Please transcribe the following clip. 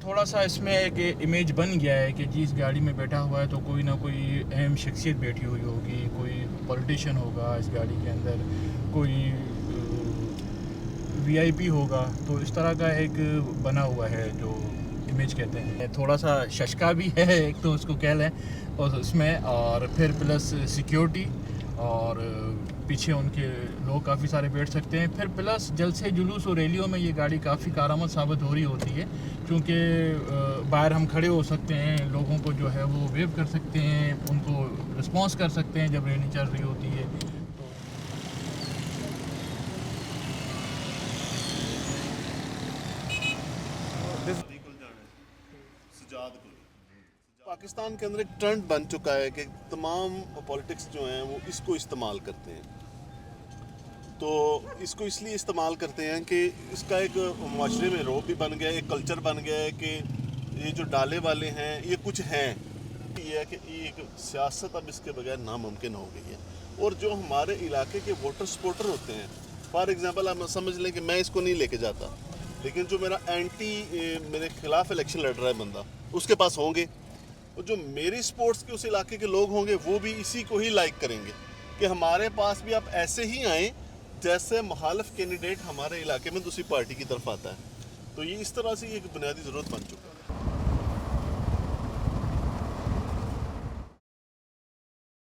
थोड़ा सा इसमें एक इमेज बन गया है कि जिस गाड़ी में बैठा हुआ है तो कोई ना कोई अहम शख्सियत बैठी हुई होगी, कोई पॉलिटिशियन होगा इस गाड़ी के अंदर, कोई वीआईपी होगा। तो इस तरह का एक बना हुआ है जो इमेज कहते हैं। थोड़ा सा शशका भी है एक तो उसको कह लें और उसमें, और फिर प्लस सिक्योरिटी, और पीछे उनके लोग काफ़ी सारे बैठ सकते हैं। फिर प्लस जलसे जुलूस और रैलियों में ये गाड़ी काफ़ी कारआमद साबित हो रही होती है, क्योंकि बाहर हम खड़े हो सकते हैं, लोगों को जो है वो वेव कर सकते हैं, उनको रिस्पॉन्स कर सकते हैं जब रैली चल रही होती है। पाकिस्तान के अंदर एक ट्रेंड बन चुका है कि तमाम पॉलिटिक्स जो हैं वो इसको इस्तेमाल करते हैं। तो इसको इसलिए इस्तेमाल करते हैं कि इसका एक माशरे में रोब भी बन गया है, एक कल्चर बन गया है कि ये जो डाले वाले हैं ये कुछ हैं। ये है कि ये एक सियासत अब इसके बगैर नामुमकिन हो गई है। और जो हमारे इलाके के वोटर सपोर्टर होते हैं, फॉर एग्जांपल आप समझ लें कि मैं इसको नहीं लेके जाता, लेकिन जो मेरा मेरे खिलाफ इलेक्शन लड़ रहा है बंदा, उसके पास होंगे। और जो मेरी स्पोर्ट्स के उस इलाके के लोग होंगे वो भी इसी को ही लाइक करेंगे कि हमारे पास भी आप ऐसे ही आएँ जैसे मुखालिफ कैंडिडेट हमारे इलाके में दूसरी पार्टी की तरफ आता है। तो ये इस तरह से एक बुनियादी ज़रूरत बन चुका है।